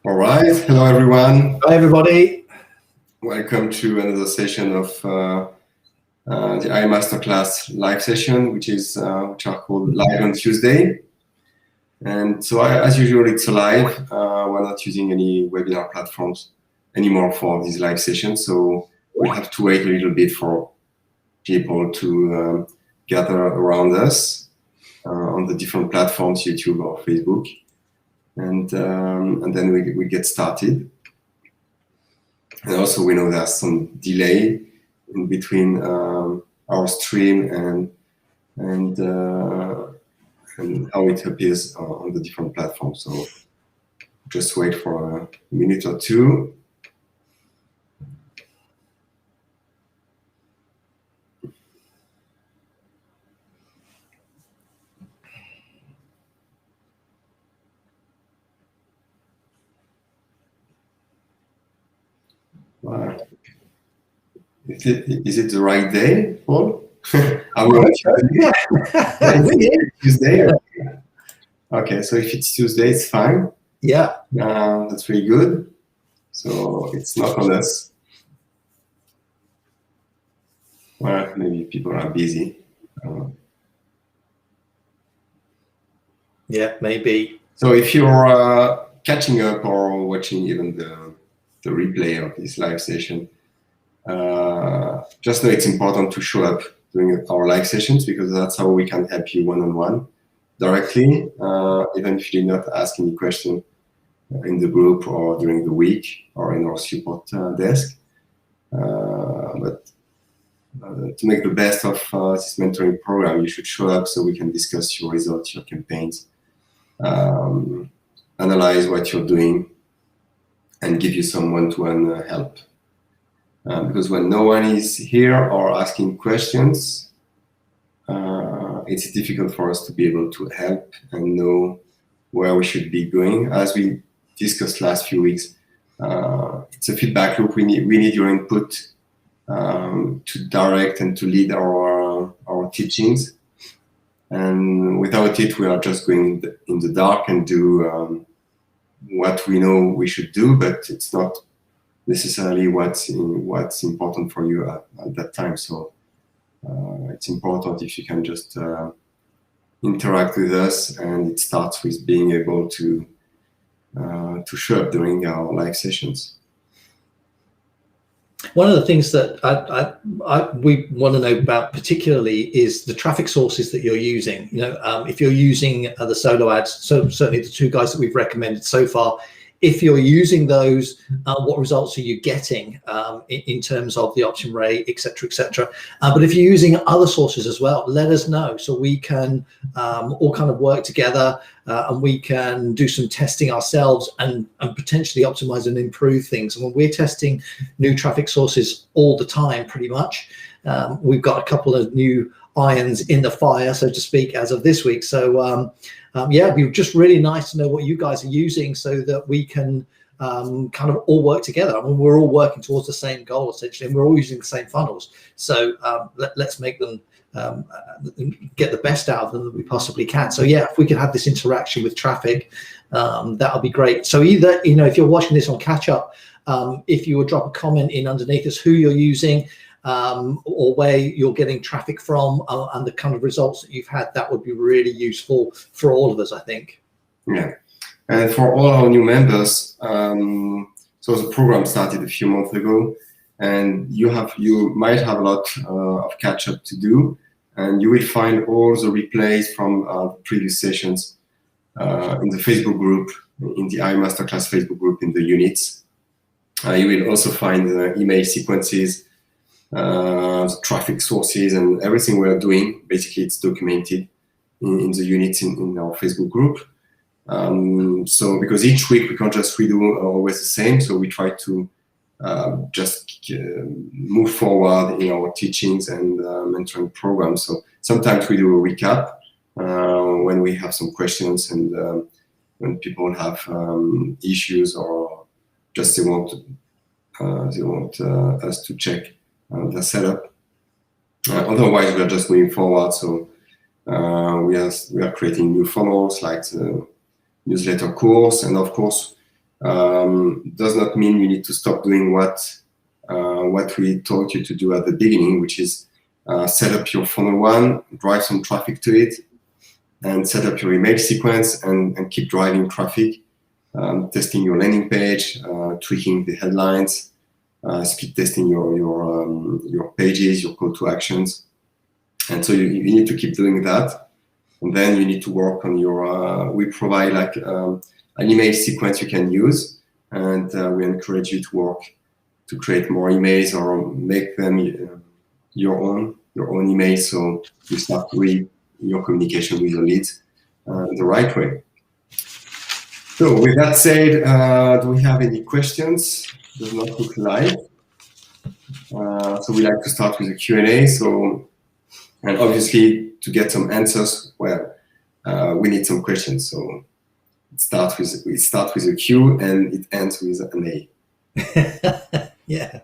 All right. Hello, everyone. Hi, everybody. Welcome to another session of the iMasterclass live session, which are called Live on Tuesday. And so, as usual, it's a live. We're not using any webinar platforms anymore for these live sessions, so we'll have to wait a little bit for people to gather around us on the different platforms, YouTube or Facebook. And then we get started. And also we know there's some delay in between our stream and how it appears on the different platforms. So just wait for a minute or two. Is it the right day, Paul? Tuesday? Okay, so if it's Tuesday, it's fine. Yeah. That's really good. So it's not on us. Well, maybe people are busy. Yeah, maybe. So if you're catching up or watching even the replay of this live session, just know it's important to show up during our live sessions, because that's how we can help you one-on-one directly, even if you did not ask any question in the group or during the week or in our support desk. But to make the best of this mentoring program, you should show up so we can discuss your results, your campaigns, analyze what you're doing, and give you some one-to-one help. Because when no one is here or asking questions, it's difficult for us to be able to help and know where we should be going. As we discussed last few weeks, it's a feedback loop. We need your input to direct and to lead our teachings. And without it, we are just going in the dark and do what we know we should do, but it's not necessarily what's important for you at that time. So it's important if you can just interact with us, and it starts with being able to show up during our live sessions. One of the things that we want to know about particularly is the traffic sources that you're using. You know, if you're using the solo ads, so certainly the two guys that we've recommended so far, if you're using those, what results are you getting in terms of the option rate, et cetera, et cetera. But if you're using other sources as well, let us know so we can all kind of work together and we can do some testing ourselves and potentially optimize and improve things. And when we're testing new traffic sources all the time, pretty much, we've got a couple of new irons in the fire, so to speak, as of this week. So yeah, it'd be just really nice to know what you guys are using so that we can kind of all work together. I mean, we're all working towards the same goal essentially, and we're all using the same funnels. So let's make them get the best out of them that we possibly can. So yeah, if we can have this interaction with traffic, that'll be great. So either, you know, if you're watching this on catch up, if you would drop a comment in underneath us who you're using, or where you're getting traffic from, and the kind of results that you've had, that would be really useful for all of us, I think. Yeah, and for all our new members, so the program started a few months ago, and you might have a lot of catch up to do, and you will find all the replays from previous sessions in the Facebook group, in the iMasterclass Facebook group, in the units. You will also find the email sequences, the traffic sources, and everything we are doing. Basically, it's documented in the units in our Facebook group. So because each week we can't just redo always the same, so we try to just move forward in our teachings and mentoring programs. So sometimes we do a recap when we have some questions, and when people have issues, or just they want us to check the setup. Otherwise, we are just moving forward. So we are creating new funnels like the newsletter course, and of course does not mean you need to stop doing what we taught you to do at the beginning, which is set up your funnel one, drive some traffic to it, and set up your email sequence and keep driving traffic, testing your landing page, tweaking the headlines, speed testing your pages, your call to actions. And so you need to keep doing that. And then you need to work on your, we provide like an email sequence you can use. And we encourage you to work to create more emails or make them your own emails. So you start with your communication with your leads the right way. So with that said, do we have any questions? Does not look live. So we like to start with a Q&A. So, and obviously to get some answers, well, we need some questions. So we start with a Q and it ends with an A. Yeah.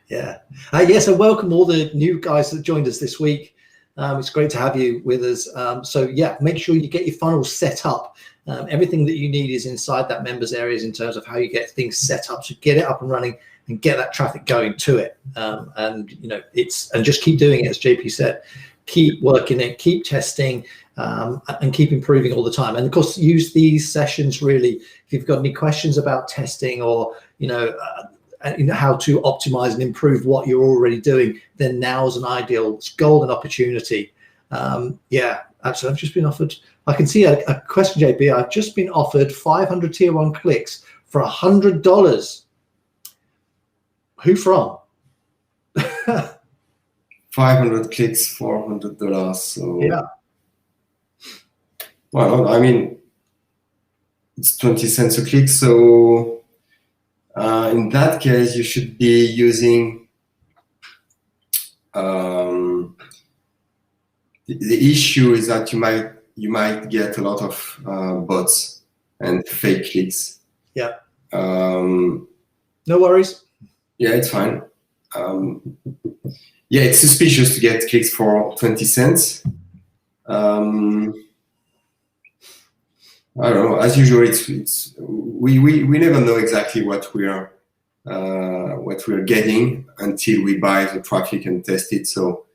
Yes, and welcome all the new guys that joined us this week. It's great to have you with us. So yeah, make sure you get your funnel set up. Everything that you need is inside that members areas in terms of how you get things set up. So get it up and running and get that traffic going to it. And you know, and just keep doing it, as JP said. Keep working it, keep testing, and keep improving all the time. And of course, use these sessions really. If you've got any questions about testing or how to optimize and improve what you're already doing, then now's an ideal, golden opportunity. Yeah, absolutely. I've just been offered, I can see a question, JP. I've just been offered 500 tier 1 clicks for $100. Who from? 500 clicks for $100. So yeah. Well, I mean, it's 20 cents a click. So in that case, you should be using the issue is that you might get a lot of bots and fake clicks. Yeah. No worries. Yeah, it's fine. Yeah, it's suspicious to get clicks for 20 cents. I don't know. As usual, we never know exactly what we are getting until we buy the traffic and test it. So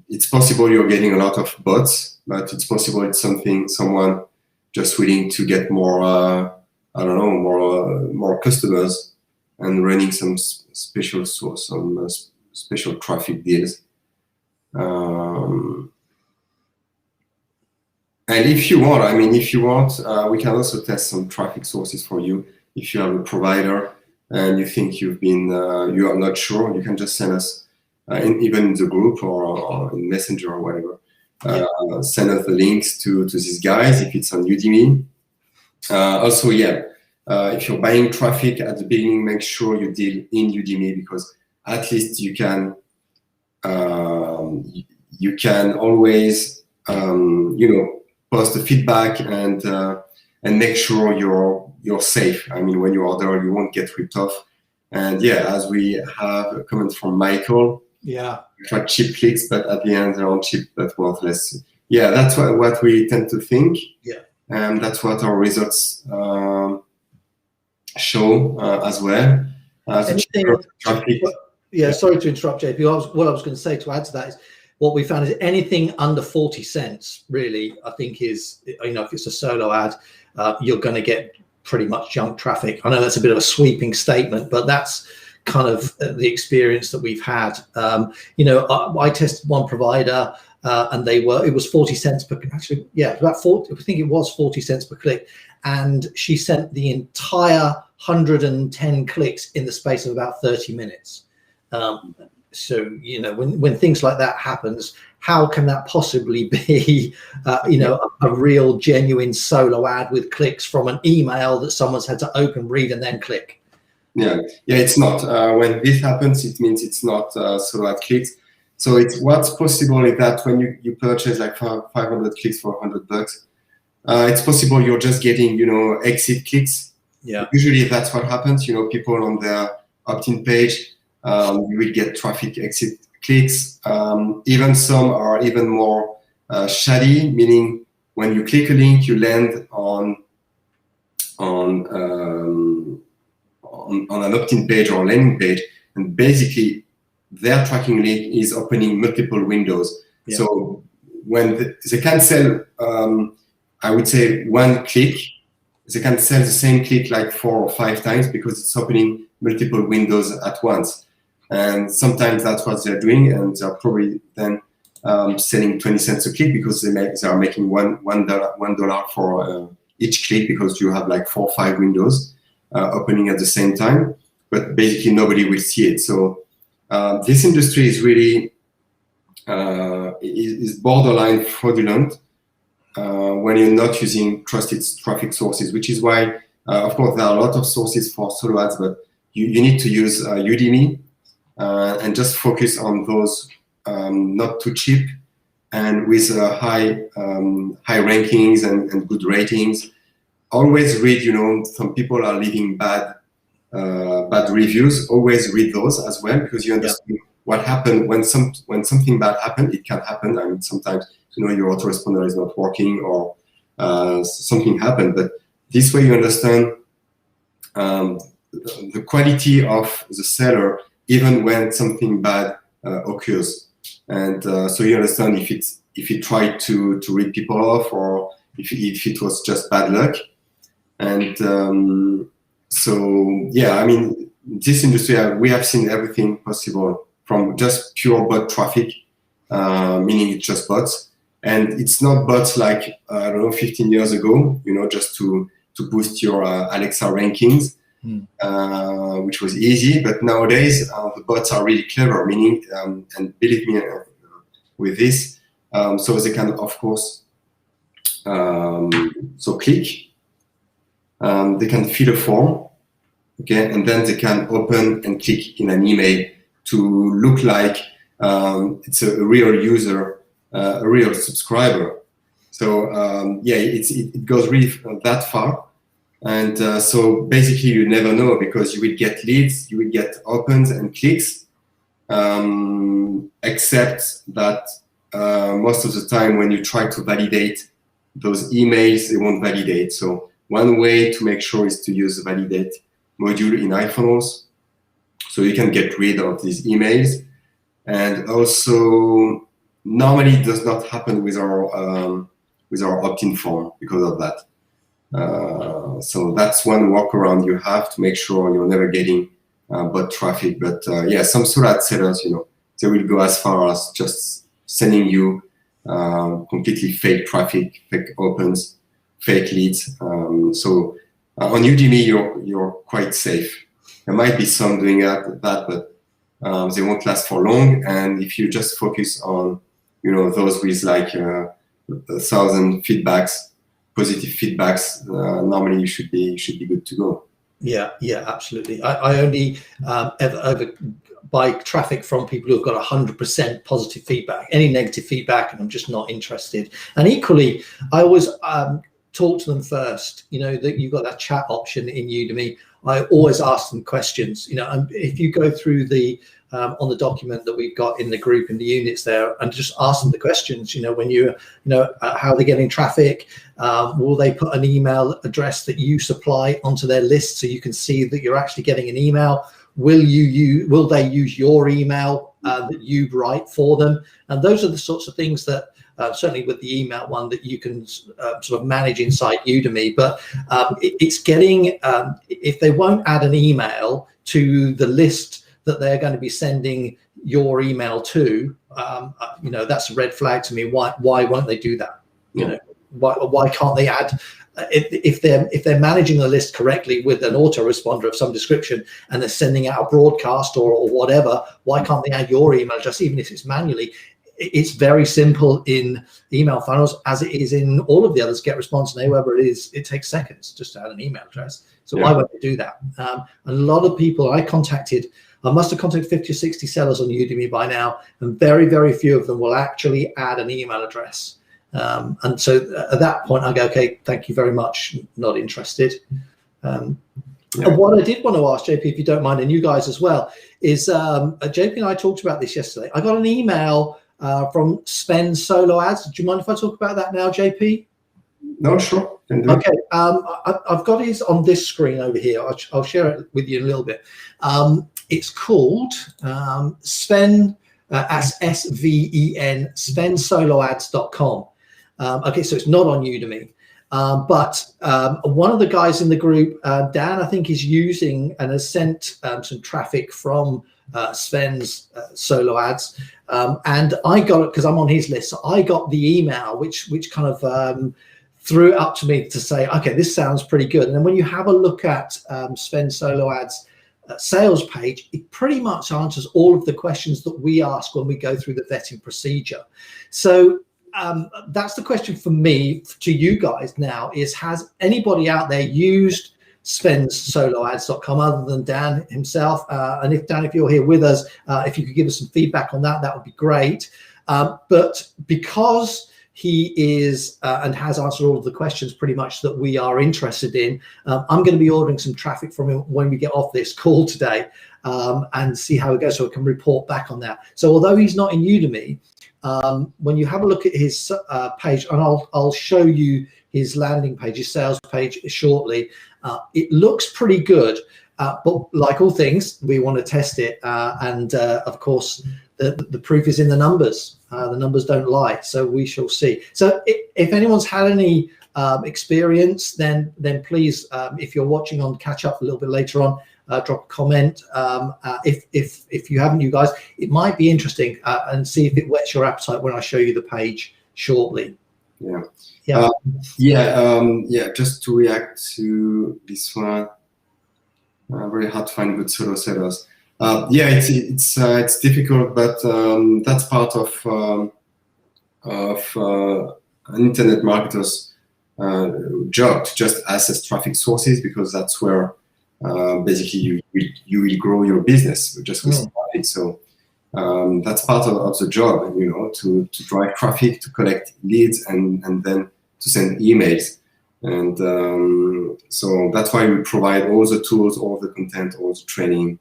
it's possible you're getting a lot of bots, but it's possible it's someone just willing to get more. I don't know, more customers and running some special source, some special traffic deals. And if you want, we can also test some traffic sources for you. If you have a provider and you think you are not sure, you can just send us, even in the group or in Messenger or whatever, send us the links to these guys if it's on Udemy. Also, yeah, if you're buying traffic at the beginning, make sure you deal in Udemy, because at least you can always post the feedback and make sure you're safe. I mean, when you order, you won't get ripped off. And yeah, as we have a comment from Michael, yeah, try cheap clicks, but at the end they're all cheap but worthless. Yeah, that's what we tend to think. Yeah, and that's what our results show as well. Traffic. Yeah, sorry to interrupt, JP. What I was going to say to add to that is, what we found is anything under 40 cents, really, I think is, if it's a solo ad, you're going to get pretty much junk traffic. I know that's a bit of a sweeping statement, but that's kind of the experience that we've had. I tested one provider and it was 40 cents per, actually, yeah, about 40, I think it was 40 cents per click. And she sent the entire 110 clicks in the space of about 30 minutes. So, when things like that happens, how can that possibly be, a real genuine solo ad with clicks from an email that someone's had to open, read, and then click? Yeah, it's not. When this happens, it means it's not solo ad clicks. So what's possible is that when you purchase like 500 clicks for $100, it's possible you're just getting, exit clicks. Yeah. Usually that's what happens. People on their opt-in page, you will get traffic exit clicks. Even some are even more shady, meaning when you click a link, you land on on an opt-in page or landing page, and basically their tracking link is opening multiple windows. Yeah. So when they can sell, I would say one click, they can sell the same click like 4 or 5 times because it's opening multiple windows at once. And sometimes that's what they're doing, and they're probably then selling 20 cents a click because they are making $1 for each click, because you have like 4 or 5 windows opening at the same time, but basically nobody will see it. So this industry is really is borderline fraudulent when you're not using trusted traffic sources, which is why, of course, there are a lot of sources for solo ads, but you need to use Udemy and just focus on those not too cheap and with high rankings and good ratings. Always read, some people are leaving bad reviews. Always read those as well, because you understand what happened when something bad happened. It can happen. I mean, sometimes your autoresponder is not working or something happened. But this way you understand the quality of the seller, even when something bad occurs, and so you understand if he tried to rip people off, or if it was just bad luck. And so yeah, I mean, this industry, we have seen everything possible, from just pure bot traffic, meaning it's just bots, and it's not bots like 15 years ago, just to boost your Alexa rankings, which was easy. But nowadays the bots are really clever, meaning and believe me with this, so they can, of course, click, they can fill a form, okay, and then they can open and click in an email to look like it's a real user, a real subscriber. So it goes really that far. And so basically you never know, because you will get leads, you will get opens and clicks, except that most of the time when you try to validate those emails, they won't validate. So one way to make sure is to use the validate module in iPhones, so you can get rid of these emails. And also, normally it does not happen with our opt-in form because of that. So that's one workaround you have to make sure you're never getting bot traffic. But some solo ad sellers, they will go as far as just sending you completely fake traffic, fake opens, fake leads. So on Udemy, you're quite safe. There might be some doing that, but they won't last for long. And if you just focus on, those with like 1,000 feedbacks, positive feedbacks, normally you should be good to go. Yeah, absolutely. I only ever buy traffic from people who've got 100% positive feedback. Any negative feedback, and I'm just not interested. And equally, I always talk to them first. That you've got that chat option in Udemy. I always ask them questions. If you go through the on the document that we've got in the group, in the units there, and just ask them the questions. When how are they getting traffic? Will they put an email address that you supply onto their list so you can see that you're actually getting an email? Will they use your email that you write for them? And those are the sorts of things that certainly with the email one that you can sort of manage inside Udemy. But it's getting, if they won't add an email to the list that they're going to be sending your email to, that's a red flag to me. Why won't they do that? Why can't they add? If they're managing the list correctly with an autoresponder of some description, and they're sending out a broadcast or whatever, why can't they add your email address, even if it's manually? It's very simple in email funnels, as it is in all of the others. GetResponse and whoever it is, it takes seconds just to add an email address. So why won't they do that? A lot of people I must have contacted 50 or 60 sellers on Udemy by now, and very, very few of them will actually add an email address. And so at that point, I go, okay, thank you very much, not interested. And what I did want to ask, JP, if you don't mind, and you guys as well, is JP and I talked about this yesterday. I got an email from Spend Solo Ads. Do you mind if I talk about that now, JP? No, sure, can do it. Okay, I've got his on this screen over here. I'll share it with you in a little bit. It's called Sven, SVEN, SvenSoloAds.com. Okay, so it's not on Udemy. But one of the guys in the group, Dan, I think, is using and has sent some traffic from Sven's solo ads. And I got it because I'm on his list. So I got the email, which kind of threw it up to me to say, okay, this sounds pretty good. And then when you have a look at Sven Solo Ads sales page, it pretty much answers all of the questions that we ask when we go through the vetting procedure. So that's the question for me to you guys now is, has anybody out there used SvenSoloAds.com other than Dan himself? And if Dan, if you're here with us, if you could give us some feedback on that, that would be great. But because he is and has answered all of the questions pretty much that we are interested in, I'm going to be ordering some traffic from him when we get off this call today and see how it goes so I can report back on that. So although he's not in Udemy, when you have a look at his page, and I'll show you his landing page, his sales page shortly, it looks pretty good. But like all things, we want to test it. And of course, the proof is in the numbers. The numbers don't lie. So we shall see. So if anyone's had any experience, then please, if you're watching on Catch Up a little bit later on, drop a comment. If you haven't, you guys, it might be interesting and see if it whets your appetite when I show you the page shortly. Yeah. Just to react to this one, very hard to find good solo sellers. It's difficult, but that's part of an internet marketer's job to just assess traffic sources, because that's where basically you will grow your business just with traffic. So that's part of the job, to drive traffic, to collect leads, and then to send emails. And so that's why we provide all the tools, all the content, all the training,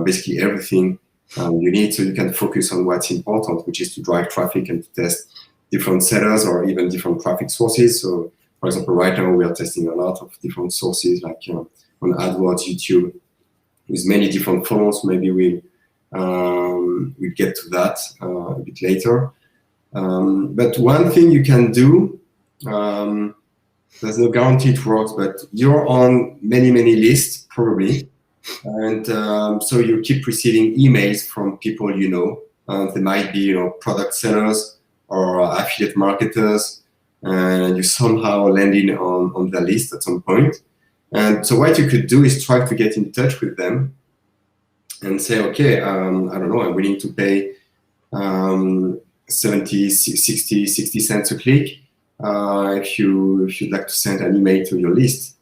basically everything you need, so you can focus on what's important, which is to drive traffic and to test different sellers or even different traffic sources. So, for example, right now we are testing a lot of different sources, like on AdWords, YouTube, with many different funnels. Maybe we'll get to that a bit later. But one thing you can do, there's no guarantee it works, but you're on many lists probably, and so you keep receiving emails from people they might be product sellers or affiliate marketers, and you somehow landing on their list at some point. And so what you could do is try to get in touch with them and say, okay, I don't know, I'm willing to pay 70, 60 cents a click if you'd like to send an email to your list.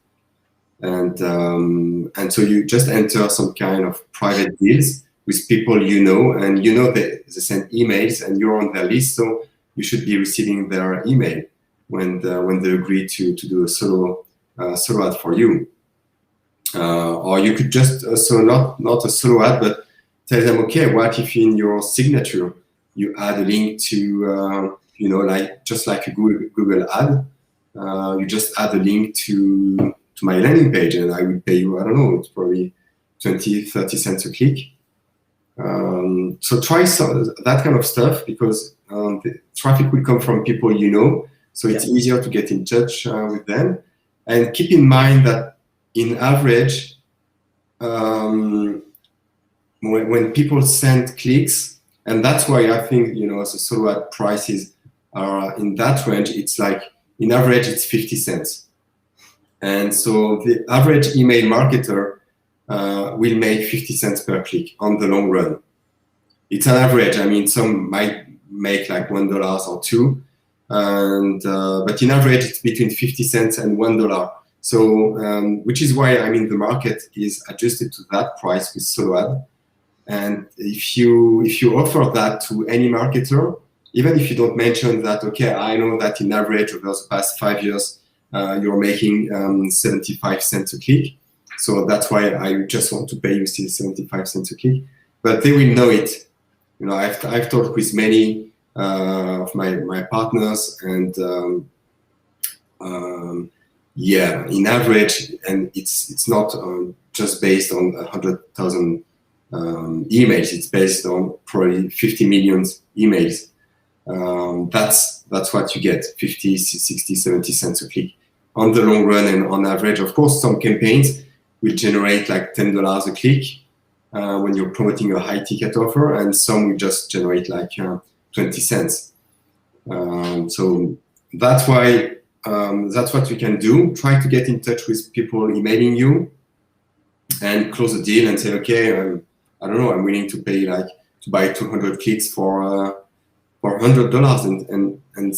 And so you just enter some kind of private deals with people and they send emails and you're on their list, so you should be receiving their email when they agree to do a solo ad for you. Or you could just not a solo ad, but tell them, okay, what if in your signature you add a link to just like a Google ad, you just add a link to my landing page, and I will pay you, I don't know, it's probably 20-30 cents a click. So try that kind of stuff, because the traffic will come from people so it's easier to get in touch with them. And keep in mind that in average, when people send clicks, and that's why I think as a solo ad prices are in that range, it's like in average it's 50 cents. And so the average email marketer will make 50 cents per click on the long run. It's an average. I mean, some might make like $1 or $2, but in average it's between 50 cents and $1. So, which is why the market is adjusted to that price with solo ad. And if you offer that to any marketer, even if you don't mention that, okay, I know that in average over the past 5 years, you're making 75 cents a click. So that's why I just want to pay you still 75 cents a click. But they will know it. I've talked with many of my partners, and yeah, in average, and it's not just based on 100,000 emails. It's based on probably 50 million emails. That's what you get, 50, 60, 70 cents a click on the long run. And on average, of course, some campaigns will generate like $10 a click when you're promoting a high ticket offer, and some will just generate like 20 cents. So that's why that's what you can do. Try to get in touch with people emailing you and close a deal and say, okay, I don't know, I'm willing to pay like to buy 200 clicks for $100 and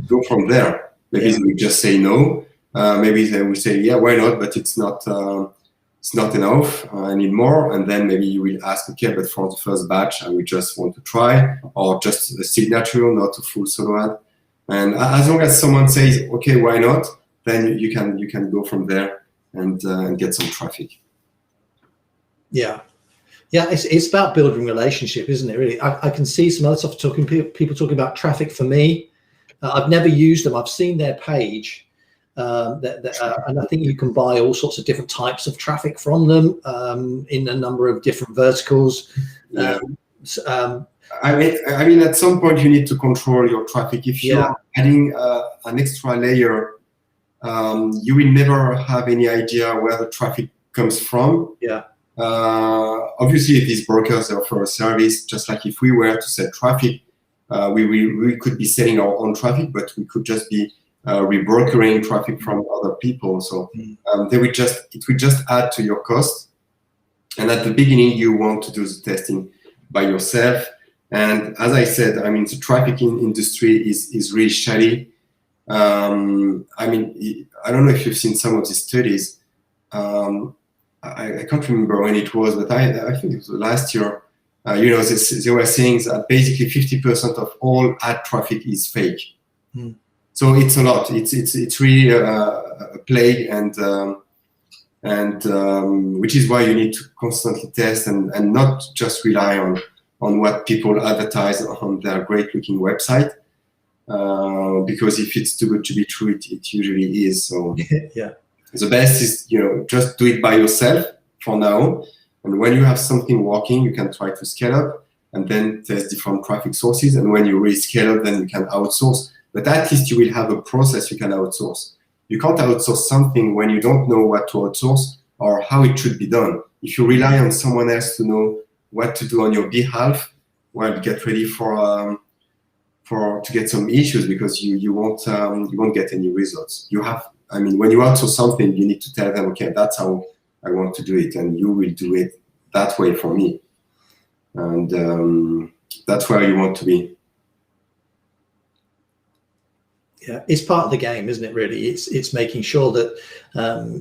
go from there. Maybe they will just say no. Maybe they will say, yeah, why not? But it's not enough. I need more. And then maybe you will ask, okay, but for the first batch, I will just want to try, or just a signature, not a full solo ad. And as long as someone says, okay, why not? Then you can go from there and get some traffic. Yeah. Yeah, it's about building relationship, isn't it? Really, I can see some other stuff people talking about traffic. For me, I've never used them. I've seen their page, and I think you can buy all sorts of different types of traffic from them in a number of different verticals. Yeah. I mean, at some point you need to control your traffic. If you're adding an extra layer, you will never have any idea where the traffic comes from. Yeah. Obviously, if these brokers offer a service, just like if we were to sell traffic, we could be selling our own traffic, but we could just be rebrokering traffic from other people. So it would just add to your cost. And at the beginning, you want to do the testing by yourself. And as I said, I mean, the trafficking industry is really shady. I mean, I don't know if you've seen some of these studies. I can't remember when it was, but I think it was last year. They were saying that basically 50% of all ad traffic is fake. So it's a lot. It's really a plague, and which is why you need to constantly test and not just rely on what people advertise on their great-looking website. Because if it's too good to be true, it usually is. So yeah. The best is, just do it by yourself for now. And when you have something working, you can try to scale up and then test different traffic sources. And when you really scale up, then you can outsource. But at least you will have a process you can outsource. You can't outsource something when you don't know what to outsource or how it should be done. If you rely on someone else to know what to do on your behalf, well, get ready to get some issues, because you won't get any results. When you outsource something, you need to tell them, okay, that's how I want to do it, and you will do it that way for me. And that's where you want to be. Yeah, it's part of the game, isn't it? Really, it's making sure that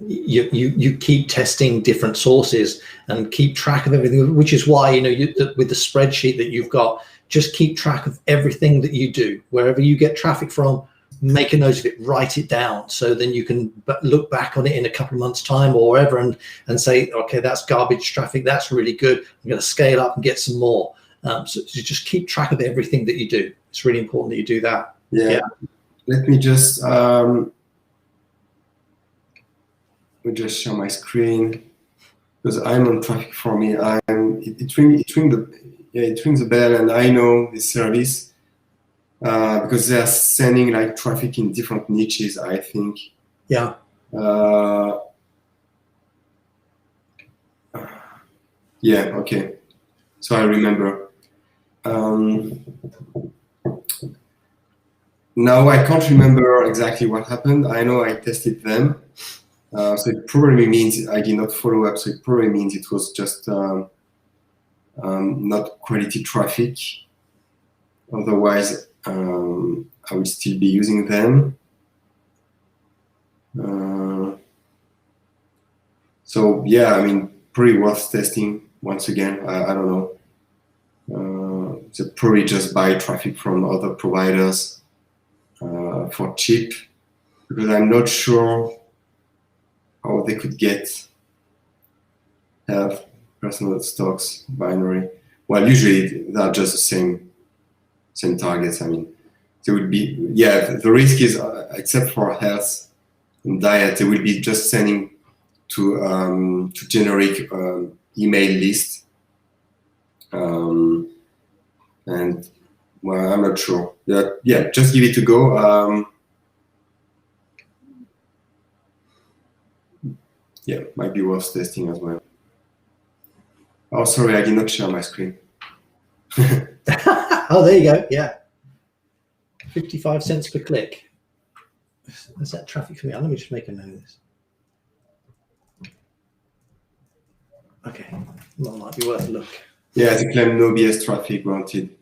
you keep testing different sources and keep track of everything. Which is why with the spreadsheet that you've got, just keep track of everything that you do. Wherever you get traffic from, make a note of it, write it down, so then you can look back on it in a couple of months' time or whatever, and say, okay, that's garbage traffic. That's really good. I'm going to scale up and get some more. So just keep track of everything that you do. It's really important that you do that. Yeah. Let me just share my screen, because I'm on Traffic for Me. It rings a bell, and I know this service because they are sending like traffic in different niches, I think. Yeah. Yeah. Okay. So I remember. Now I can't remember exactly what happened. I know I tested them. So it probably means I did not follow up. So it probably means it was just not quality traffic. Otherwise, I would still be using them. So yeah, I mean, pretty worth testing. Once again, I don't know. They probably just buy traffic from other providers for cheap, because I'm not sure how they could get health, personal stocks, binary. Well, usually they're just the same targets. I mean, there would be, yeah, the risk is, except for health and diet, they will be just sending to generic email list. And well, I'm not sure. Yeah, just give it a go. Yeah, might be worth testing as well. Oh, sorry, I did not share my screen. Oh, there you go. Yeah. 55 cents per click. Is that traffic for me? Let me just make a note of this. Okay, that might be worth a look. Yeah, they claim no BS traffic granted.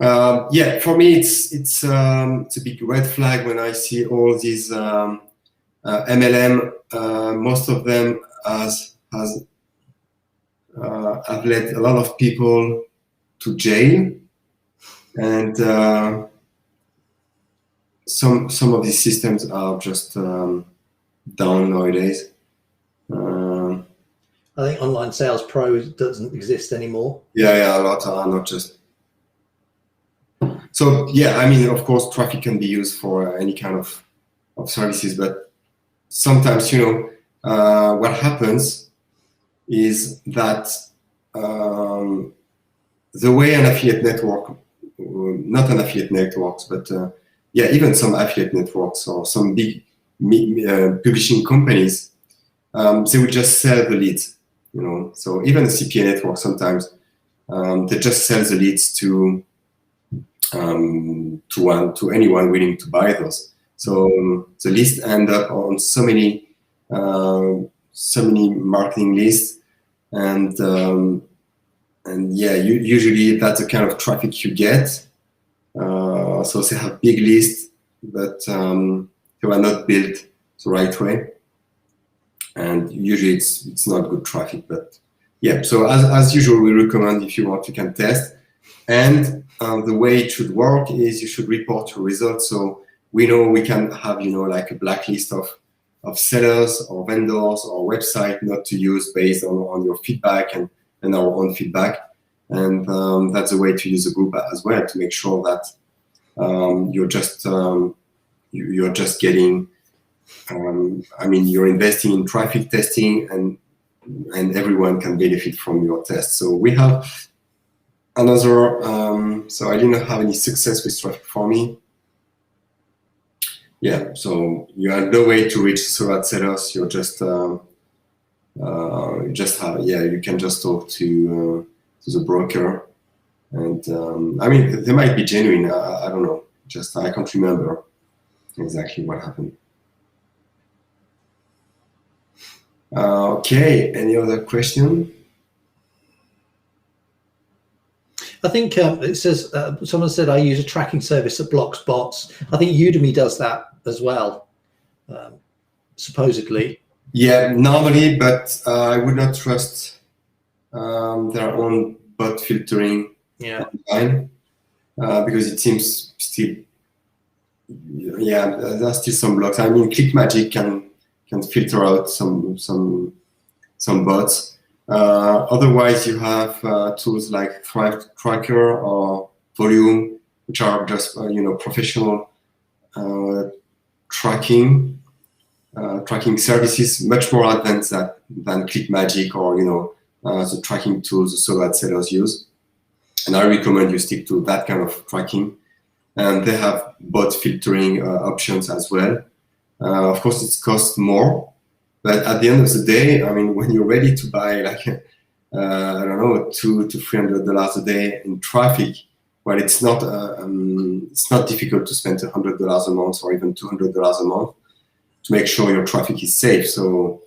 Yeah, for me, it's a big red flag when I see all these MLM. Most of them have led a lot of people to jail, and some of these systems are just down nowadays. I think Online Sales Pro doesn't exist anymore. Yeah, a lot are not just. So yeah, I mean, of course, traffic can be used for any kind of services, but sometimes, what happens is that the way an affiliate network, not an affiliate networks, but yeah, even some affiliate networks or some big publishing companies, they will just sell the leads. So even a CPA network sometimes they just sell the leads to anyone willing to buy those. So the list end up on so many marketing lists, and yeah, usually that's the kind of traffic you get. So they have big lists, but they were not built the right way. And usually it's not good traffic, but yeah. So as usual, we recommend, if you want, you can test. And the way it should work is you should report your results. So we know we can have, like a blacklist of sellers or vendors or website not to use based on your feedback and our own feedback. And that's a way to use a group as well, to make sure that you're just getting. You're investing in traffic testing, and everyone can benefit from your test. So we have another. So I didn't have any success with Traffic for Me. Yeah, so you have no way to reach SORAD sellers. You're just you can just talk to the broker, and they might be genuine. I don't know. I can't remember exactly what happened. Okay, any other question? I think it says, someone said, I use a tracking service that blocks bots. I think Udemy does that as well, supposedly. Yeah, normally, but I would not trust their own bot filtering online, because it seems still, there's still some blocks. ClickMagick can filter out some bots. Otherwise, you have tools like Thrive Tracker or Volume, which are just professional tracking services, much more advanced than ClickMagick or the tracking tools that sellers use. And I recommend you stick to that kind of tracking. And they have bot filtering options as well. Of course, it costs more, but at the end of the day, when you're ready to buy $200 to $300 a day in traffic, well, it's not difficult to spend $100 a month or even $200 a month to make sure your traffic is safe. So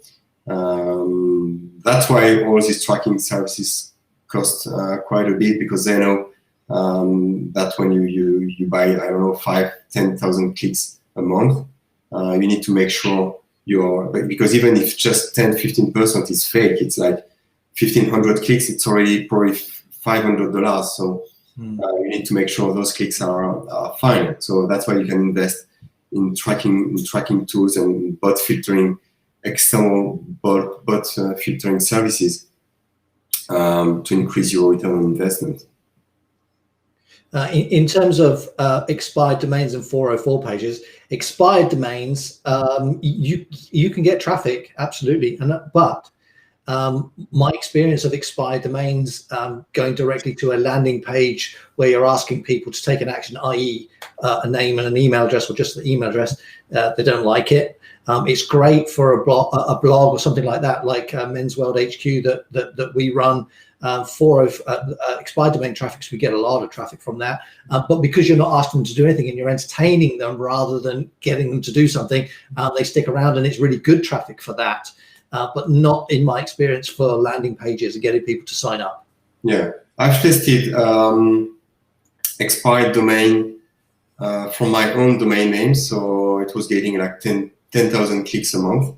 that's why all these tracking services cost quite a bit, because they know that when you buy 5,000-10,000 clicks a month, you need to make sure because even if just 10-15% is fake, it's like 1,500 clicks, it's already probably $500. So you need to make sure those clicks are fine. So that's why you can invest in tracking tools and bot filtering, external bot filtering services to increase your return on investment. In terms of expired domains and 404 pages, expired domains, you can get traffic, absolutely, but my experience of expired domains going directly to a landing page where you're asking people to take an action, i.e. A name and an email address, or just the email address, they don't like it. It's great for a blog or something like that, like Men's World HQ that we run. Expired domain traffic, so we get a lot of traffic from that. But because you're not asking them to do anything and you're entertaining them rather than getting them to do something, they stick around, and it's really good traffic for that. But not, in my experience, for landing pages and getting people to sign up. Yeah, I've tested expired domain from my own domain name, so it was getting like 10,000 clicks a month.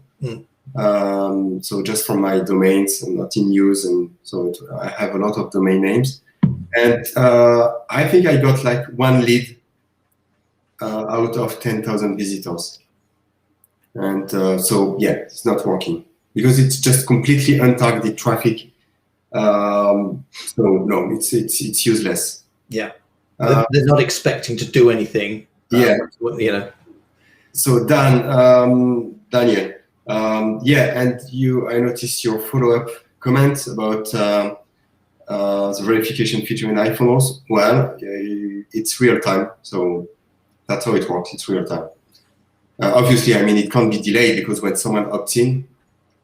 So just from my domains and not in use, and so I have a lot of domain names, and I think I got like one lead out of 10,000 visitors, and so yeah, it's not working because it's just completely untargeted traffic. So no, it's useless. Yeah, they're not expecting to do anything. Yeah, you know. So Daniel. Yeah, and I noticed your follow-up comments about the verification feature in iPhones. Well, it's real time, so that's how it works. It's real time. Obviously, I mean, it can't be delayed because when someone opts in,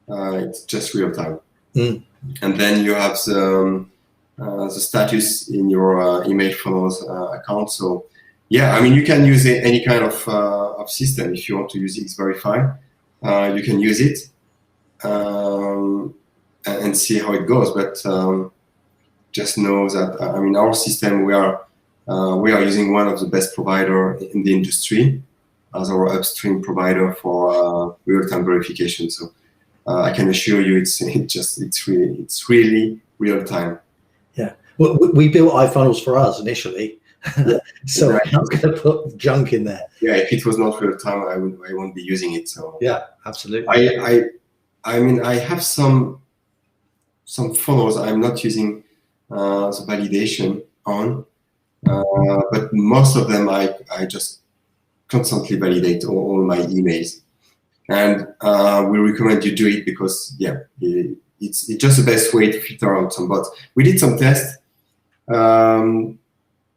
it's just real time. And then you have the status in your email funnels account. So yeah, I mean, you can use any kind of system. If you want to use Xverify, you can use it and see how it goes. But just know that I mean, our system, we are using one of the best provider in the industry as our upstream provider for real-time verification. So I can assure you, it's really real time. Yeah, well, we built iFunnels for us initially. So exactly. I'm not going to put junk in there. Yeah, if it was not real time, I won't be using it. So yeah, absolutely. I mean, I have some funnels I'm not using the validation on, but most of them I just constantly validate all my emails, and we recommend you do it because yeah, it's just the best way to filter out some bots. We did some tests.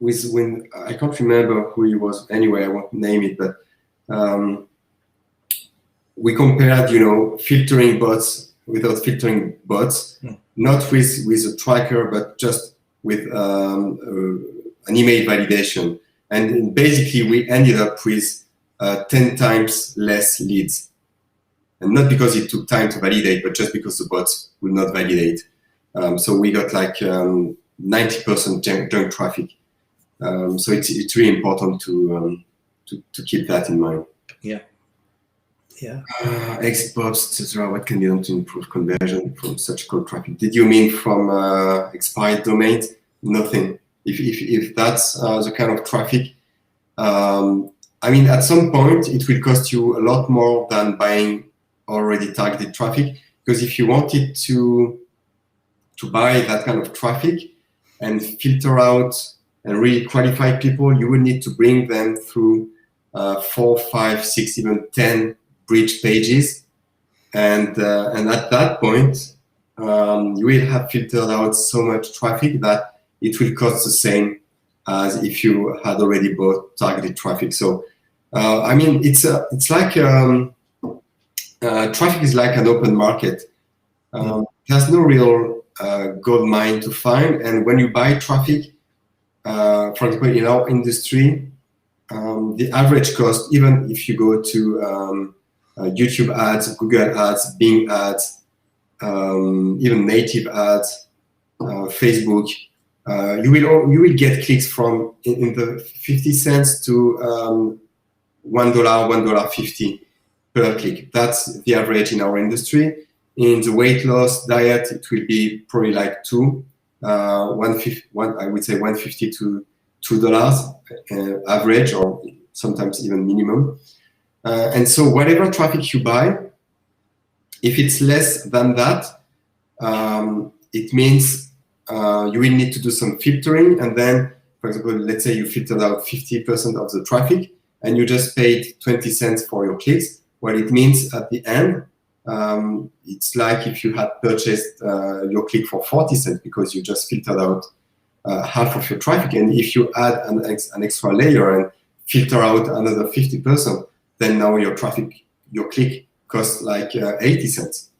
When I can't remember who he was. Anyway, I won't name it, but we compared, filtering bots without filtering bots, not with a tracker, but just with an email validation. And basically, we ended up with 10 times less leads, and not because it took time to validate, but just because the bots would not validate. So we got like 90% junk traffic. So it's really important to keep that in mind. Yeah. Yeah. Exit bots, etc. What can be done to improve conversion from such cold traffic? Did you mean from expired domains? Nothing. If that's the kind of traffic, I mean, at some point it will cost you a lot more than buying already targeted traffic. Because if you wanted to buy that kind of traffic and filter out and really qualify people, you will need to bring them through 4, 5, 6, even 10 bridge pages, and at that point, you will have filtered out so much traffic that it will cost the same as if you had already bought targeted traffic. So, I mean, it's like traffic is like an open market. There's no real gold mine to find, and when you buy traffic, for example, in our industry, the average cost, even if you go to YouTube ads, Google ads, Bing ads, even native ads, Facebook, you will get clicks from in the 50 cents to $1, $1.50 per click. That's the average in our industry. In the weight loss diet, it will be probably like I would say $1.50 to $2 average, or sometimes even minimum. And so whatever traffic you buy, if it's less than that, it means you will need to do some filtering. And then, for for example, let's say you filtered out 50% of the traffic and you just paid 20 cents for your clicks. Well, it means at the end, it's like if you had purchased your click for 40 cents because you just filtered out half of your traffic. And if you add an extra layer and filter out another 50%, then now your click costs like 80 cents.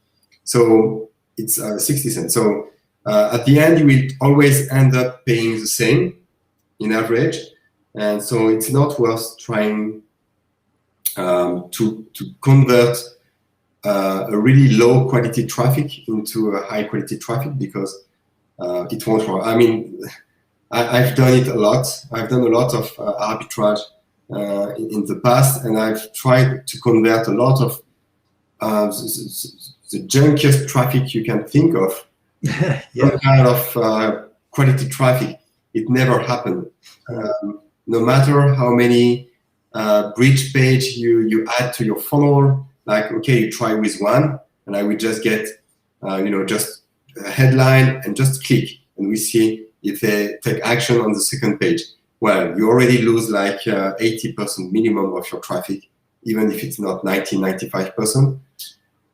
So it's 60 cents. So at the end, you will always end up paying the same in average. And so it's not worth trying to convert a really low quality traffic into a high quality traffic, because it won't work. I mean, I've done it a lot. I've done a lot of arbitrage in the past, and I've tried to convert a lot of the junkiest traffic you can think of. Yeah. Some kind of quality traffic. It never happened. No matter how many bridge page you add to your funnel, like, okay, you try with one, and I will just get, just a headline and just click, and we see if they take action on the second page. Well, you already lose like 80% minimum of your traffic, even if it's not 95%.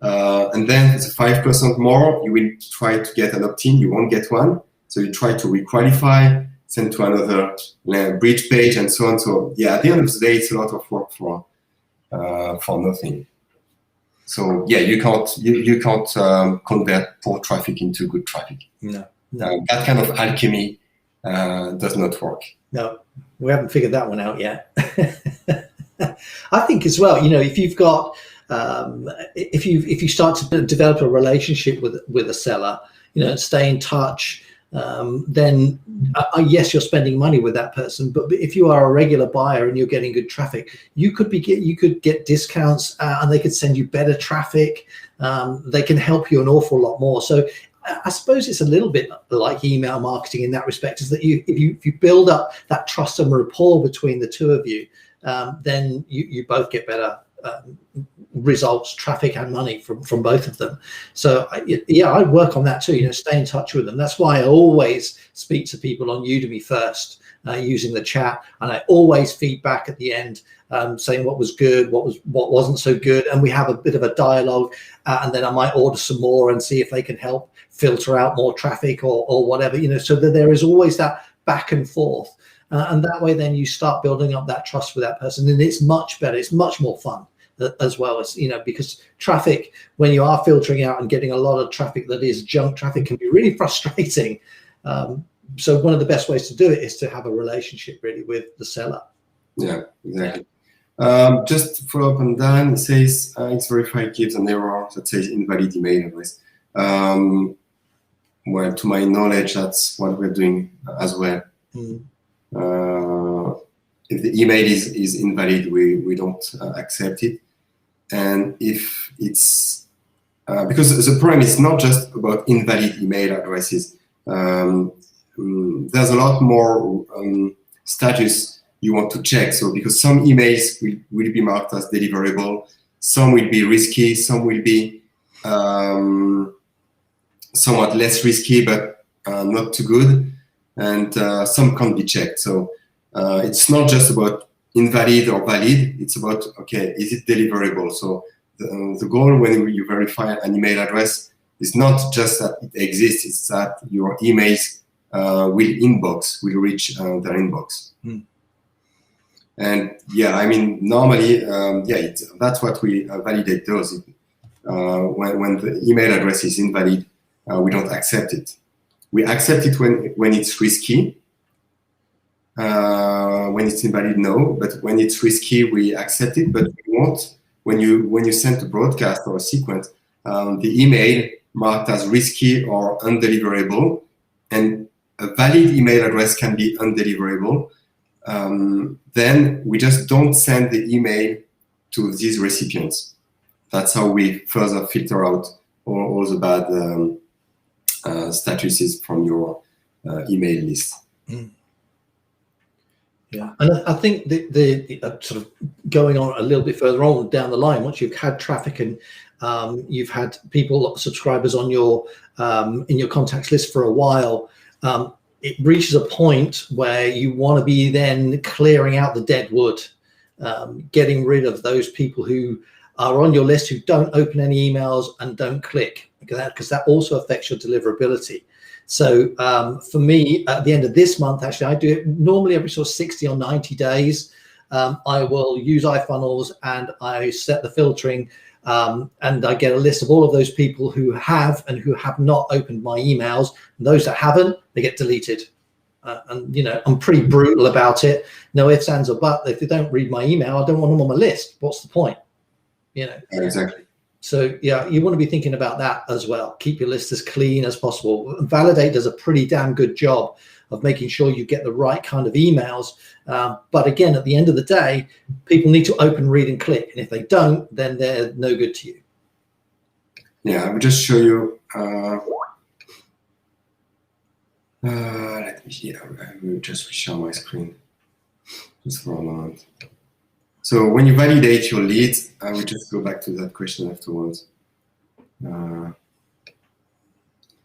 And then the 5% more, you will try to get an opt-in, you won't get one. So you try to requalify, send to another bridge page, and so on. So yeah, at the end of the day, it's a lot of work for nothing. So yeah, you can't convert poor traffic into good traffic. No. That kind of alchemy does not work. No, we haven't figured that one out yet. I think as well, if you've got, if you start to develop a relationship with a seller, stay in touch, then yes, you're spending money with that person. But if you are a regular buyer and you're getting good traffic, you could get discounts, and they could send you better traffic. They can help you an awful lot more. So I suppose it's a little bit like email marketing in that respect, is that if you build up that trust and rapport between the two of you, then you both get better results, traffic and money from both of them. So yeah, I work on that too, stay in touch with them. That's why I always speak to people on Udemy first, using the chat, and I always feedback at the end, saying what was good, what wasn't so good, and we have a bit of a dialogue, and then I might order some more and see if they can help filter out more traffic or whatever, so that there is always that back and forth, and that way then you start building up that trust with that person, and it's much better, it's much more fun as well, as because traffic, when you are filtering out and getting a lot of traffic that is junk traffic, can be really frustrating. So one of the best ways to do it is to have a relationship really with the seller. Yeah, exactly. Just to follow up on Dan, it says it's verified, gives an error that says invalid email address. Well, to my knowledge, that's what we're doing as well. If the email is invalid, we don't accept it. And if it's because the problem is not just about invalid email addresses. There's a lot more status you want to check. So because some emails will be marked as deliverable, some will be risky, some will be somewhat less risky, but not too good, and some can't be checked. So it's not just about invalid or valid, it's about, okay, is it deliverable? So the goal when you verify an email address is not just that it exists, it's that your emails will reach their inbox. And yeah, I mean, normally, that's what we validate those. When the email address is invalid, we don't accept it. We accept it when it's risky. When it's invalid, no. But when it's risky, we accept it. But we won't. When you send a broadcast or a sequence, the email marked as risky or undeliverable, and a valid email address can be undeliverable, then we just don't send the email to these recipients. That's how we further filter out all the bad statuses from your email list. Yeah, and I think the sort of going on a little bit further on down the line, once you've had traffic and you've had subscribers on your in your contacts list for a while, it reaches a point where you want to be then clearing out the dead wood, getting rid of those people who are on your list who don't open any emails and don't click, because that also affects your deliverability. So for me, at the end of this month, actually, I do it normally every sort of 60 or 90 days. I will use iFunnels and I set the filtering, and I get a list of all of those people who have and who have not opened my emails. And those that haven't, they get deleted. And, you know, I'm pretty brutal about it. No ifs, ands, or buts. If they don't read my email, I don't want them on my list. What's the point? You know? Exactly. So yeah, you want to be thinking about that as well. Keep your list as clean as possible. Validate does a pretty damn good job of making sure you get the right kind of emails. But again, at the end of the day, people need to open, read, and click. And if they don't, then they're no good to you. Yeah, I will just show you. Let me see. I will just share my screen just for a moment. So when you validate your leads, I will just go back to that question afterwards. You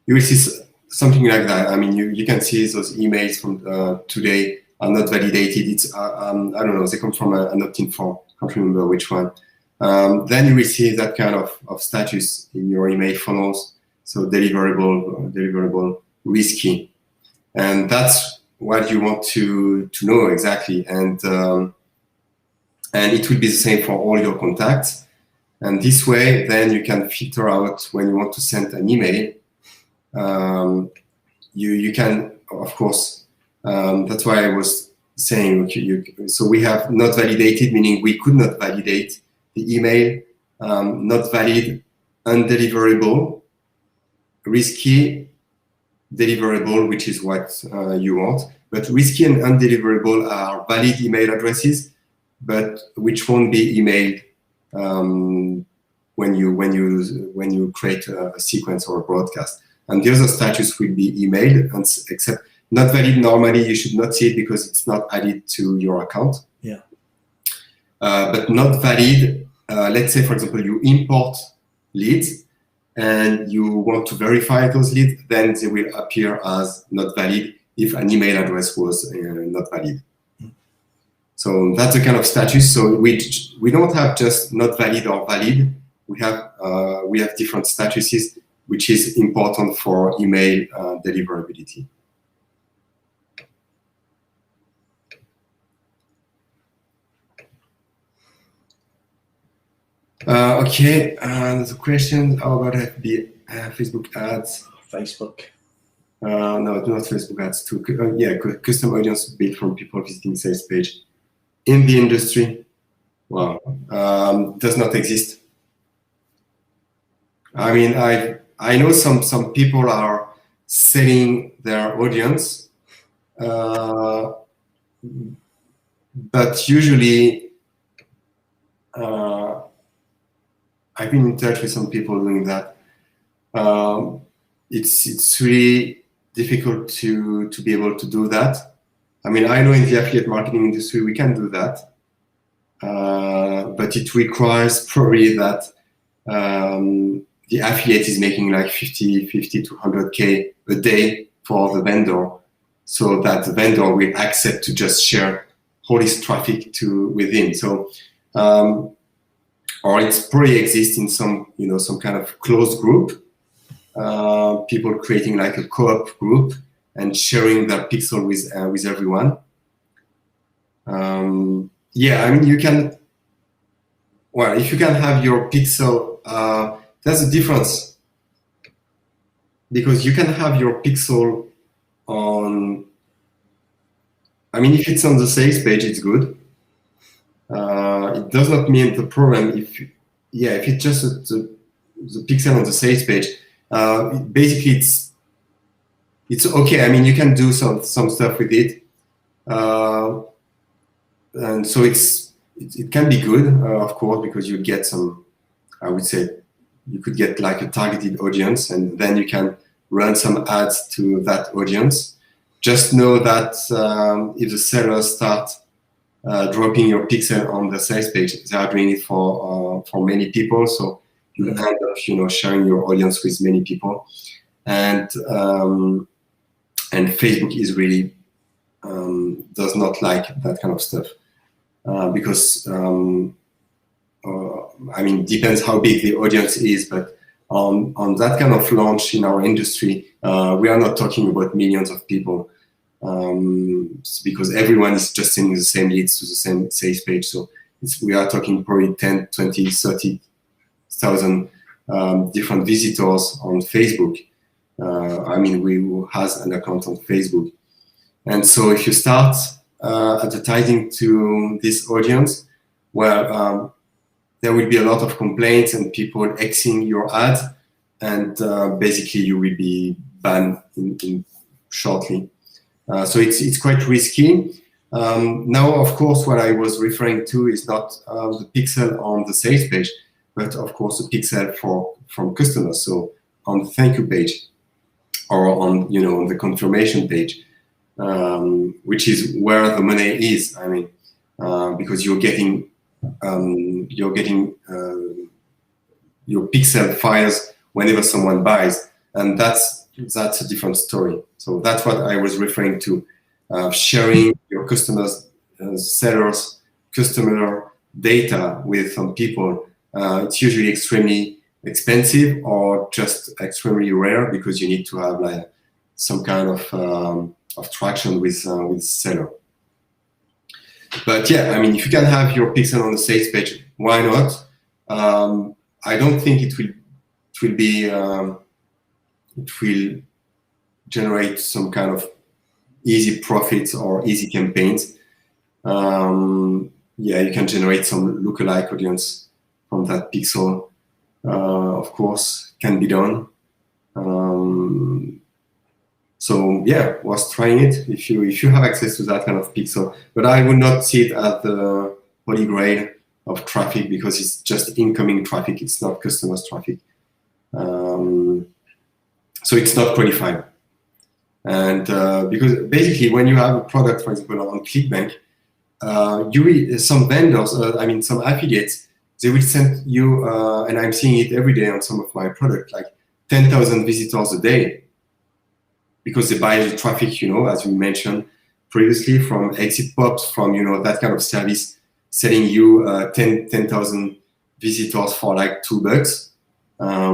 will see something like that. I mean, you can see those emails from today are not validated. It's I don't know, they come from an opt-in form. I can't remember which one. Then you will see that kind of status in your email funnels. So deliverable, risky, and that's what you want to know exactly. And it will be the same for all your contacts. And this way, then you can filter out when you want to send an email. You can, of course, that's why I was saying, so we have not validated, meaning we could not validate the email, not valid, undeliverable, risky, deliverable, which is what you want. But risky and undeliverable are valid email addresses, but which won't be emailed when you create a sequence or a broadcast. And the other status will be emailed, and except not valid. Normally, you should not see it because it's not added to your account. Yeah. But not valid. Let's say, for example, you import leads and you want to verify those leads, then they will appear as not valid if an email address was not valid. So that's the kind of status. So we don't have just not valid or valid. We have different statuses, which is important for email deliverability. Okay, there's a question. How about FB, Facebook ads? Facebook. No, not Facebook ads too. Yeah, custom audience built from people visiting sales page. In the industry, wow, does not exist. I mean, I know some people are selling their audience, but usually I've been in touch with some people doing that. It's really difficult to be able to do that. I mean, I know in the affiliate marketing industry we can do that, but it requires probably that the affiliate is making like 50 to 100K a day for the vendor, so that the vendor will accept to just share all his traffic with him. So, or it's probably exists in some kind of closed group, people creating like a co-op group and sharing their pixel with everyone. Yeah, I mean, you can. Well, if you can have your pixel, there's a difference, because you can have your pixel on. I mean, if it's on the sales page, it's good. It does not mean the problem if it's just the pixel on the sales page. Basically, it's okay. I mean, you can do some stuff with it, and so it can be good, of course, because you get some. I would say you could get like a targeted audience, and then you can run some ads to that audience. Just know that if the sellers start dropping your pixel on the sales page, they are doing it for many people. So you end up, sharing your audience with many people. And and Facebook is really does not like that kind of stuff because I mean, depends how big the audience is, but on that kind of launch in our industry, we are not talking about millions of people because everyone is just sending the same leads to the same sales page. So we are talking probably 10, 20, 30,000 different visitors on Facebook. I mean, who has an account on Facebook. And so if you start advertising to this audience, well, there will be a lot of complaints and people Xing your ad, and basically you will be banned in shortly. So it's quite risky. Now, of course, what I was referring to is not the pixel on the sales page, but of course the pixel from customers. So on the thank you page, or on on the confirmation page, which is where the money is. I mean, because you're getting your pixel files whenever someone buys, and that's a different story. So that's what I was referring to, sharing your customers, sellers, customer data with some people. It's usually extremely expensive or just extremely rare because you need to have like some kind of traction with seller. But yeah, I mean, if you can have your pixel on the sales page, why not? I don't think it will generate some kind of easy profits or easy campaigns. Yeah, you can generate some lookalike audience from that pixel. Of course, can be done. So yeah, was trying it if you have access to that kind of pixel. But I would not see it as the holy grail of traffic because it's just incoming traffic. It's not customers traffic. So it's not qualified. And because basically when you have a product, for example, on ClickBank, some vendors, I mean some affiliates, they will send you, and I'm seeing it every day on some of my products, like 10,000 visitors a day, because they buy the traffic, as we mentioned previously, from Exit Pops, from that kind of service, selling you 10,000 visitors for like $2,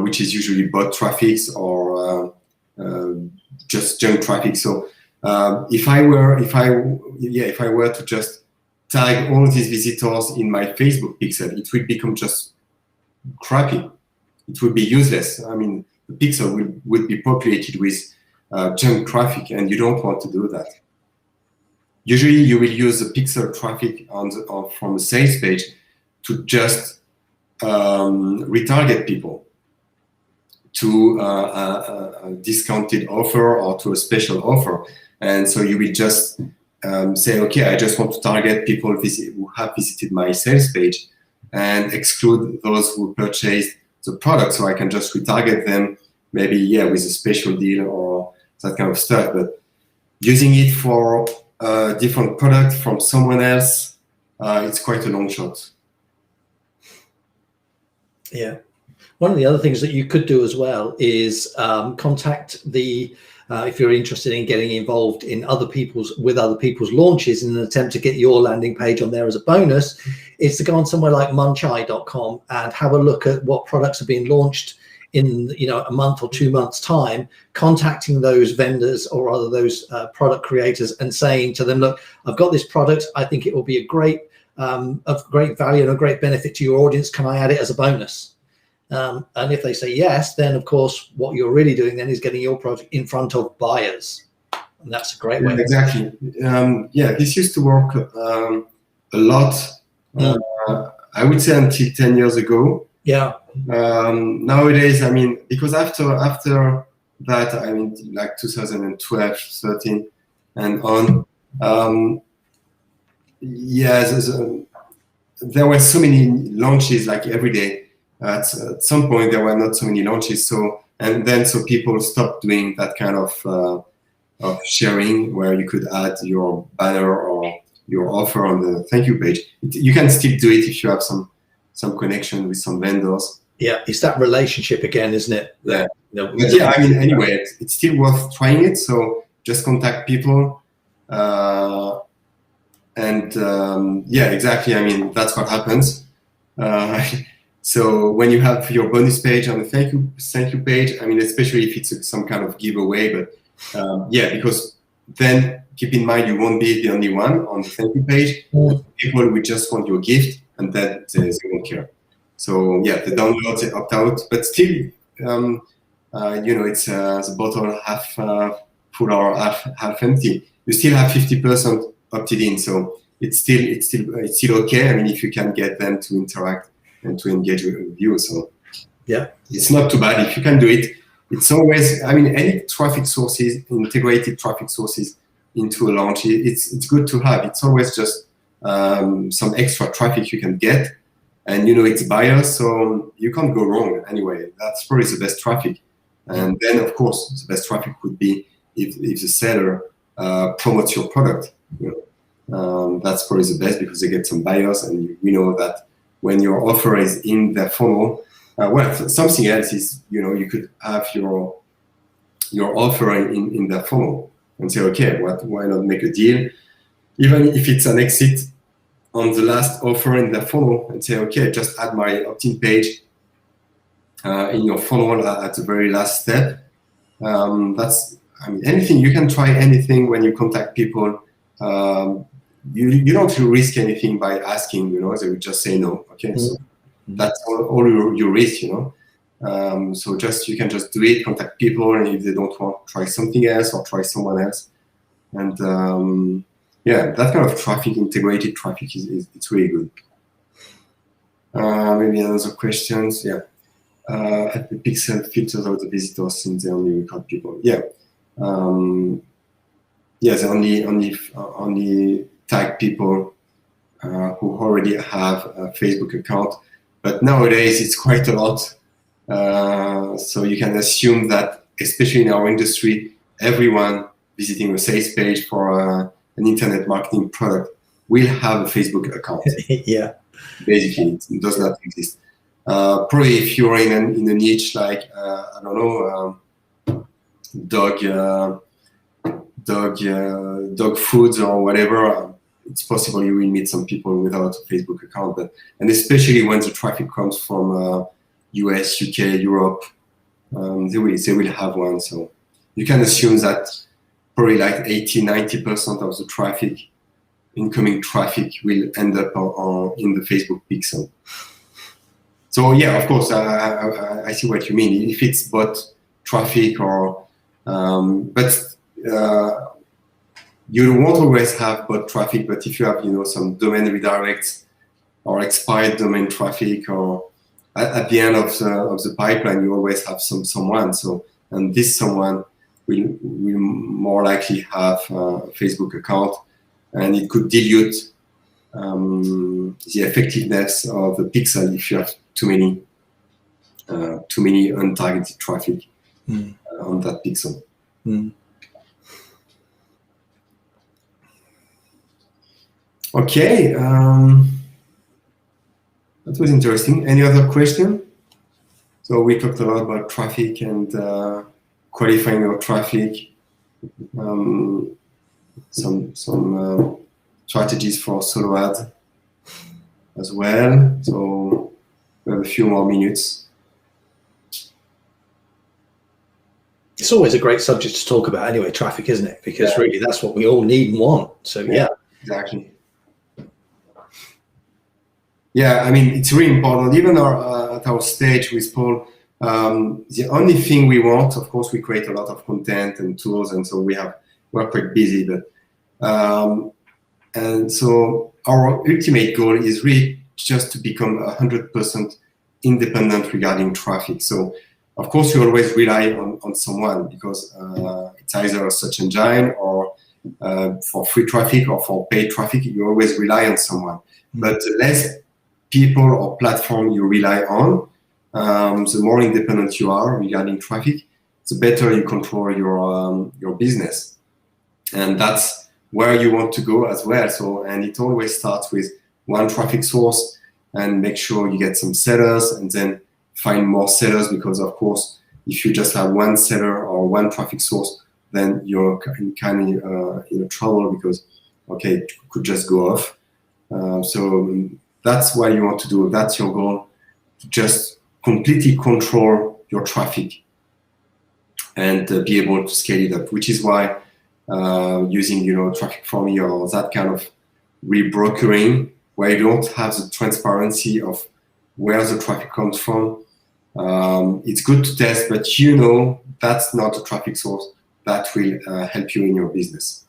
which is usually bot traffic or just junk traffic. So if I were to just tag all these visitors in my Facebook pixel, it would become just crappy. It would be useless. I mean, the pixel would be populated with junk traffic, and you don't want to do that. Usually, you will use the pixel traffic from the sales page to just retarget people to a discounted offer or to a special offer, and so you will just say, okay, I just want to target people who have visited my sales page and exclude those who purchased the product, so I can just retarget them, maybe with a special deal or that kind of stuff. But using it for a different product from someone else, it's quite a long shot. Yeah. One of the other things that you could do as well is contact if you're interested in getting involved in other people's launches in an attempt to get your landing page on there as a bonus, is to go on somewhere like muncheye.com and have a look at what products are being launched in a month or 2 months time, contacting those vendors or rather those product creators and saying to them, look, I've got this product, I think it will be of great value and a great benefit to your audience, can I add it as a bonus? And if they say yes, then of course what you're really doing then is getting your product in front of buyers, and that's a great way. Exactly. This used to work a lot. I would say until 10 years ago. Yeah. Nowadays, I mean, because after that, I mean, like 2012, 13, and on, there were so many launches like every day. At some point, there were not so many launches. So people stopped doing that kind of sharing where you could add your banner or your offer on the thank you page. You can still do it if you have some connection with some vendors. Yeah, it's that relationship again, isn't it? Yeah. But I mean, anyway, it's still worth trying it. So just contact people. Yeah, exactly. I mean, that's what happens. So when you have your bonus page on the thank you page, I mean, especially if it's some kind of giveaway, but yeah, because then keep in mind you won't be the only one on the thank you page. People will just want your gift, and that they won't care. So yeah, the download, they opt out, but still, you know, it's the bottle half full or half empty. You still have 50% opted in, so it's still okay. I mean, if you can get them to interact and to engage with you, so yeah, it's not too bad if you can do it. It's always, I mean, any traffic sources, integrated traffic sources into a launch, it's good to have. It's always just some extra traffic you can get, and you know it's buyers, so you can't go wrong anyway. That's probably the best traffic. And then of course the best traffic would be if the seller promotes your product. You know, that's probably the best because they get some buyers, and we know that when your offer is in their funnel, well, something else is, you know, you could have your offer in their funnel and say, okay, why not make a deal, even if it's an exit on the last offer in the funnel, and say, okay, just add my opt-in page in your funnel at the very last step. That's, I mean, anything, you can try anything when you contact people. You don't risk anything by asking, you know, they will just say no. Okay, so that's all you risk, you know. So just, you can just do it, contact people, and if they don't want, try something else or try someone else. And yeah, that kind of traffic, integrated traffic, it's really good. Maybe another questions. Yeah. At the Pixel filters out the visitors since they only record people. Yeah. Yeah, they only tag people who already have a Facebook account. But nowadays it's quite a lot. So you can assume that, especially in our industry, everyone visiting a sales page for an internet marketing product will have a Facebook account. Yeah. Basically, it does not exist. Probably if you're in a niche like I don't know, dog foods or whatever, it's possible you will meet some people without a Facebook account. And especially when the traffic comes from US, UK, Europe, they will have one. So you can assume that probably like 80-90% of the traffic, incoming traffic, will end up in the Facebook pixel. So yeah, of course, I see what you mean. If it's bot traffic or, but you won't always have bot traffic. But if you have, you know, some domain redirects or expired domain traffic, or at the end of the pipeline, you always have someone. So, and this someone will more likely have a Facebook account, and it could dilute the effectiveness of the pixel if you have too many untargeted traffic on that pixel. Okay, that was interesting. Any other question? So we talked a lot about traffic and qualifying your traffic, some strategies for solo ads as well. So we have a few more minutes. It's always a great subject to talk about anyway, traffic, isn't it? Because really that's what we all need and want. So yeah. Exactly. Yeah, I mean, it's really important. Even at our stage with Paul, the only thing we want, of course, we create a lot of content and tools, and so we're quite busy. But and so our ultimate goal is really just to become 100% independent regarding traffic. So of course, you always rely on someone, because it's either a search engine or for free traffic or for paid traffic, you always rely on someone. But the less people or platform you rely on, the more independent you are regarding traffic, the better you control your business. And that's where you want to go as well. So, and it always starts with one traffic source, and make sure you get some sellers, and then find more sellers, because of course, if you just have one seller or one traffic source, then you're kind of in trouble because, okay, it could just go off. So that's what you want to do. That's your goal, to just completely control your traffic and be able to scale it up, which is why using, Traffic for Me or that kind of rebrokering, where you don't have the transparency of where the traffic comes from. It's good to test, but that's not a traffic source that will help you in your business.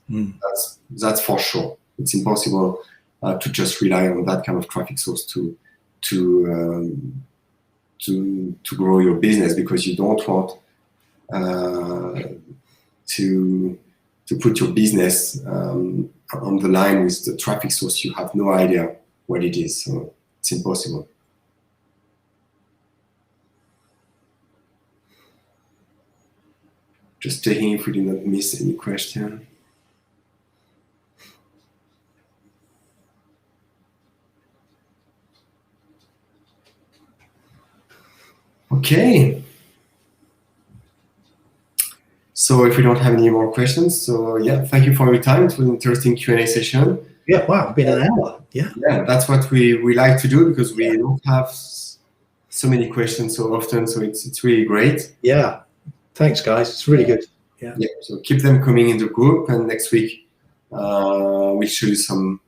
That's for sure. It's impossible to just rely on that kind of traffic source to grow your business, because you don't want to put your business on the line with the traffic source. You have no idea what it is, so it's impossible. Just checking if we did not miss any question. Okay. So if we don't have any more questions, so yeah, thank you for your time. It was an interesting Q&A session. Yeah, wow, been an hour. Yeah. Yeah, that's what we like to do, because we don't have so many questions so often, so it's really great. Yeah. Thanks, guys. It's really good. Yeah. So keep them coming in the group, and next week we'll show you some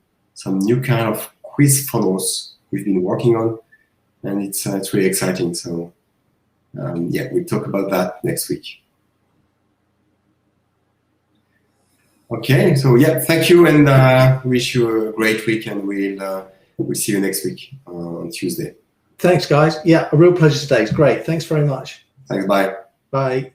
new kind of quiz funnels we've been working on, and it's really exciting. So we'll talk about that next week. Okay, so thank you, and wish you a great week, and we'll see you next week on Tuesday. Thanks, guys. Yeah, a real pleasure today. It's great. Thanks very much. Thanks. Bye. Bye.